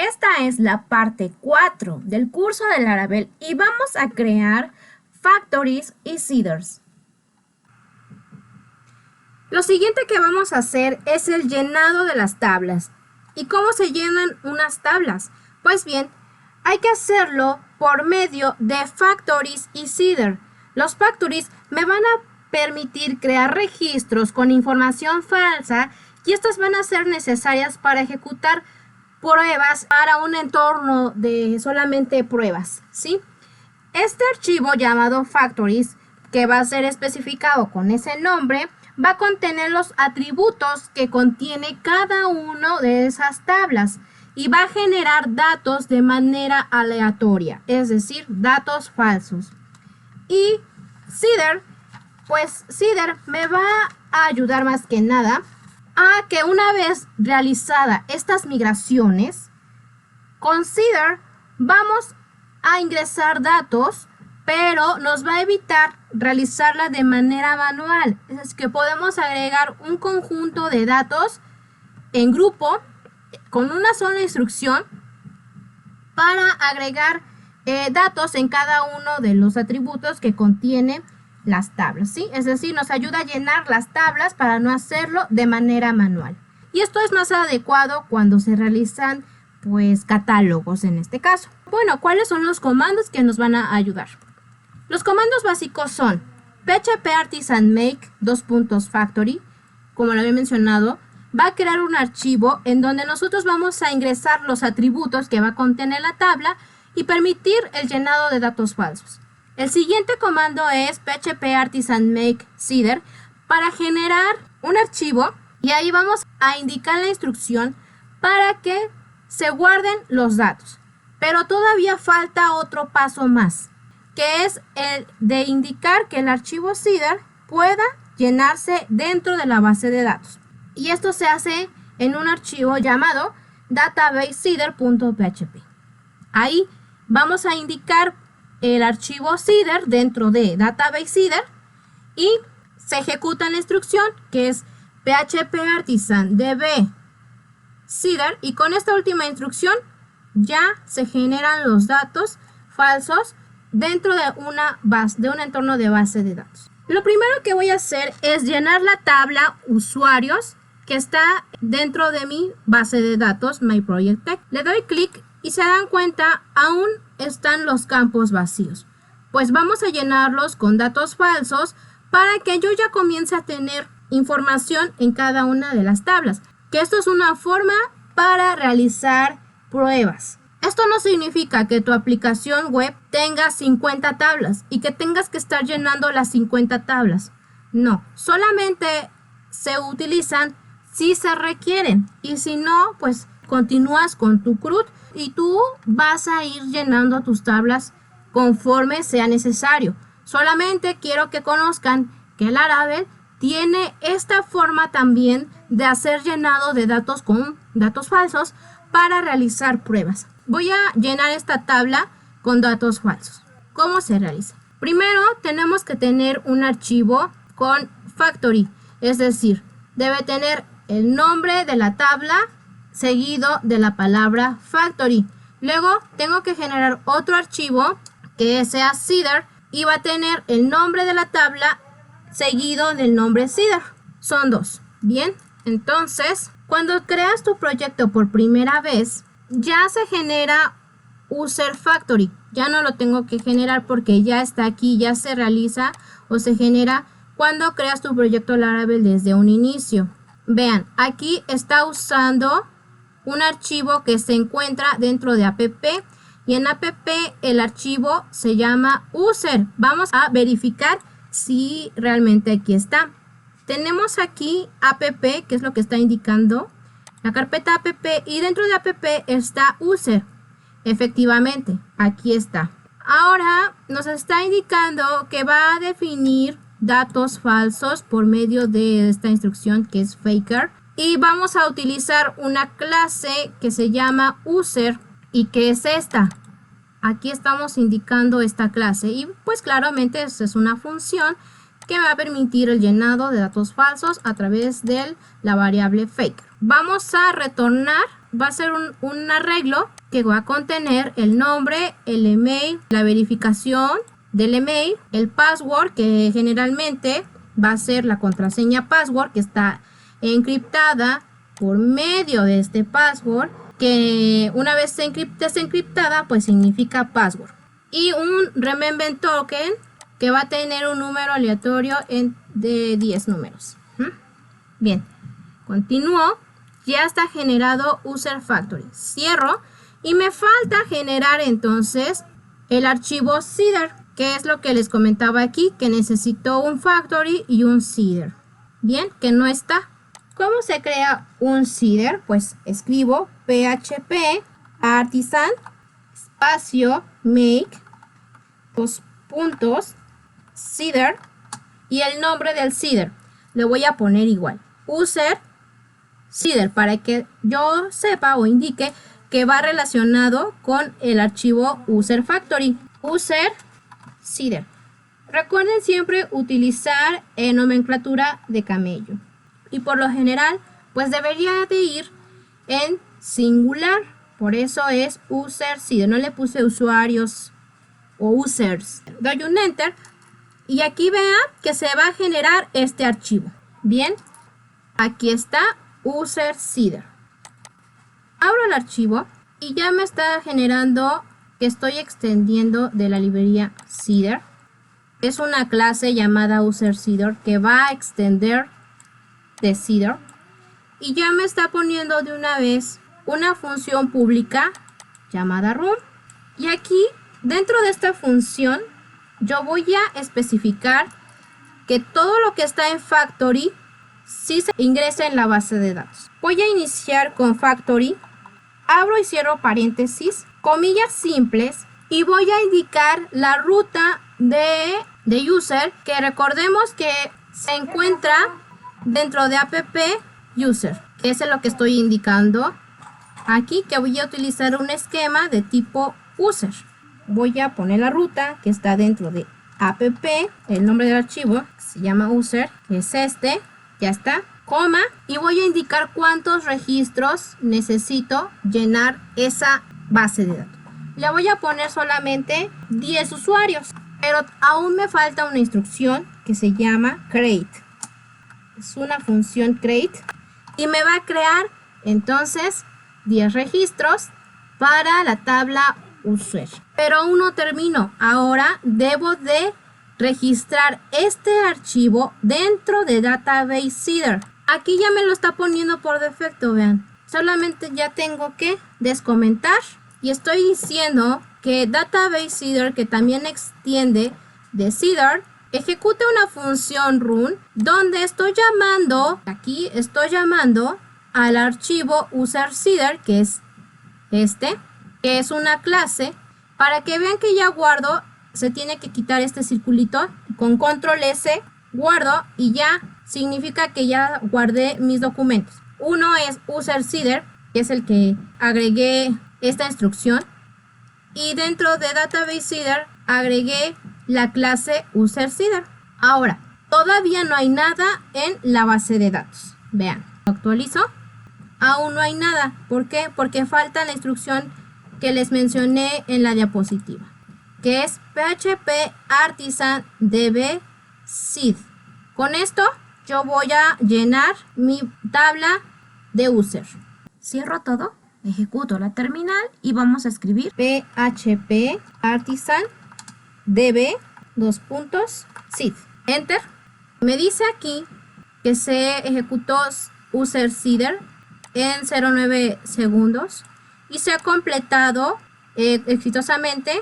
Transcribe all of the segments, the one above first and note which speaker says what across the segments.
Speaker 1: Esta es la parte 4 del curso de Laravel y vamos a crear factories y seeders. Lo siguiente que vamos a hacer es el llenado de las tablas. ¿Y cómo se llenan unas tablas? Pues bien, hay que hacerlo por medio de factories y seeder. Los factories me van a permitir crear registros con información falsa y estas van a ser necesarias para ejecutar pruebas para un entorno de solamente pruebas, ¿sí? Este archivo llamado factories, que va a ser especificado con ese nombre, va a contener los atributos que contiene cada uno de esas tablas y va a generar datos de manera aleatoria, es decir, datos falsos. Y seeder, pues seeder me va a ayudar más que nada a que una vez realizada estas migraciones, con seeder vamos a ingresar datos, pero nos va a evitar realizarla de manera manual. Es que podemos agregar un conjunto de datos en grupo con una sola instrucción para agregar datos en cada uno de los atributos que contiene las tablas, ¿sí? Es decir, nos ayuda a llenar las tablas para no hacerlo de manera manual. Y esto es más adecuado cuando se realizan, pues, catálogos en este caso. Bueno, ¿cuáles son los comandos que nos van a ayudar? Los comandos básicos son php artisan make ;factory, como lo había mencionado, va a crear un archivo en donde nosotros vamos a ingresar los atributos que va a contener la tabla y permitir el llenado de datos falsos. El siguiente comando es php artisan make seeder para generar un archivo y ahí vamos a indicar la instrucción para que se guarden los datos. Pero todavía falta otro paso más, que es el de indicar que el archivo seeder pueda llenarse dentro de la base de datos. Y esto se hace en un archivo llamado databaseseeder.php. Ahí vamos a indicar el archivo seeder dentro de databaseseeder y se ejecuta la instrucción que es php artisan db seeder, y con esta última instrucción ya se generan los datos falsos dentro de un entorno de base de datos. Lo primero que voy a hacer es llenar la tabla usuarios que está dentro de mi base de datos MyProjectTech. Le doy clic y se dan cuenta, aún están los campos vacíos. Pues vamos a llenarlos con datos falsos para que yo ya comience a tener información en cada una de las tablas. Que esto es una forma para realizar pruebas. Esto no significa que tu aplicación web tenga 50 tablas y que tengas que estar llenando las 50 tablas. No, solamente se utilizan si se requieren y si no, pues continúas con tu CRUD y tú vas a ir llenando tus tablas conforme sea necesario. Solamente quiero que conozcan que Laravel tiene esta forma también de hacer llenado de datos con datos falsos para realizar pruebas. Voy a llenar esta tabla con datos falsos. ¿Cómo se realiza? Primero tenemos que tener un archivo con factory, es decir, debe tener el nombre de la tabla seguido de la palabra factory. Luego tengo que generar otro archivo que sea seeder y va a tener el nombre de la tabla seguido del nombre seeder. Son dos. Bien, entonces cuando creas tu proyecto por primera vez, ya se genera user factory. Ya no lo tengo que generar porque ya está aquí, ya se realiza o se genera cuando creas tu proyecto Laravel desde un inicio. Vean, aquí está usando un archivo que se encuentra dentro de app y en app el archivo se llama user. Vamos a verificar si realmente aquí está. Tenemos aquí app, que es lo que está indicando la carpeta app, y dentro de app está user. Efectivamente, aquí está. Ahora nos está indicando que va a definir datos falsos por medio de esta instrucción que es faker. Y vamos a utilizar una clase que se llama user y que es esta. Aquí estamos indicando esta clase y pues claramente es una función que va a permitir el llenado de datos falsos a través de la variable faker. Vamos a retornar va a ser un arreglo que va a contener el nombre, el email, la verificación del email, el password, que generalmente va a ser la contraseña password, que está encriptada por medio de este password, que una vez esté encriptada, pues significa password. Y un remember token, que va a tener un número aleatorio de 10 números. Bien, continúo. Ya está generado user factory. Cierro y me falta generar entonces el archivo seeder, que es lo que les comentaba aquí, que necesito un factory y un seeder. Bien, que no está. ¿Cómo se crea un seeder? Pues escribo php artisan espacio make dos puntos seeder y el nombre del seeder le voy a poner igual, user seeder, para que yo sepa o indique que va relacionado con el archivo user factory. User seeder. Recuerden siempre utilizar nomenclatura de camello, y por lo general pues debería de ir en singular, por eso es user seeder, no le puse usuarios o users. Doy un enter y aquí vean que se va a generar este archivo. Bien, aquí está user seeder. Abro el archivo y ya me está generando que estoy extendiendo de la librería seeder. Es una clase llamada user seeder que va a extender de seeder, y ya me está poniendo de una vez una función pública llamada room. Y aquí dentro de esta función yo voy a especificar que todo lo que está en factory sí se ingresa en la base de datos. Voy a iniciar con factory, abro y cierro paréntesis, comillas simples, y voy a indicar la ruta de user, que recordemos que se encuentra dentro de app user, que es lo que estoy indicando aquí, que voy a utilizar un esquema de tipo user. Voy a poner la ruta que está dentro de app, el nombre del archivo se llama user, que es este, ya está, coma, y voy a indicar cuántos registros necesito llenar esa base de datos. Le voy a poner solamente 10 usuarios, pero aún me falta una instrucción que se llama create. Es una función create y me va a crear entonces 10 registros para la tabla user. Pero aún no termino. Ahora debo de registrar este archivo dentro de database seeder. Aquí ya me lo está poniendo por defecto, vean. Solamente ya tengo que descomentar y estoy diciendo que database seeder, que también extiende de seeder, ejecuta una función run donde estoy llamando, aquí estoy llamando al archivo user seeder, que es este, que es una clase. Para que vean que ya guardo, se tiene que quitar este circulito, con control S guardo y ya significa que ya guardé mis documentos. Uno es user seeder, que es el que agregué esta instrucción, y dentro de database seeder agregué la clase user seeder. Ahora, todavía no hay nada en la base de datos. Vean, actualizo. Aún no hay nada. ¿Por qué? Porque falta la instrucción que les mencioné en la diapositiva, que es php artisan db seed. Con esto yo voy a llenar mi tabla de user. Cierro todo, ejecuto la terminal y vamos a escribir php artisan db seed. Enter. Me dice aquí que se ejecutó user seeder en 0.9 segundos y se ha completado exitosamente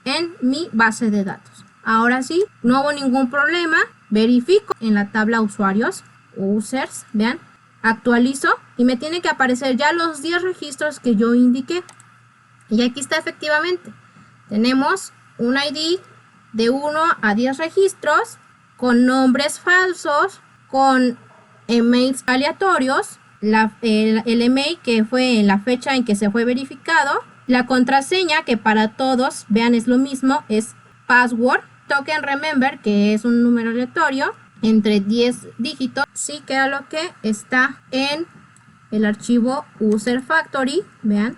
Speaker 1: en mi base de datos. Ahora sí, no hubo ningún problema. Verifico en la tabla usuarios, users, vean, actualizo y me tiene que aparecer ya los 10 registros que yo indiqué. Y aquí está efectivamente. Tenemos un ID de 1 a 10 registros con nombres falsos, con emails aleatorios, el email que fue en la fecha en que se fue verificado, la contraseña que para todos, vean, es lo mismo, es password, token remember, que es un número aleatorio entre 10 dígitos, sí, que era lo que está en el archivo user factory, vean,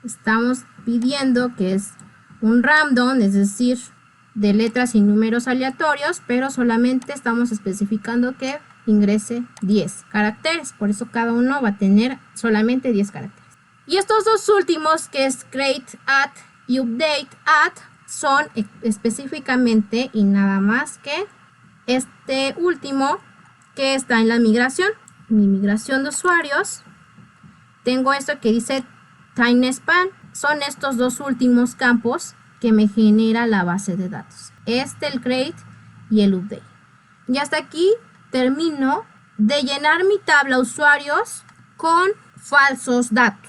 Speaker 1: estamos pidiendo que es un random, es decir, de letras y números aleatorios, pero solamente estamos especificando que ingrese 10 caracteres, por eso cada uno va a tener solamente 10 caracteres. Y estos dos últimos, que es create at y update at, son específicamente y nada más que este último que está en la migración. Mi migración de usuarios, tengo esto que dice timespan. Son estos dos últimos campos que me genera la base de datos. El create y el update. Y hasta aquí termino de llenar mi tabla usuarios con falsos datos.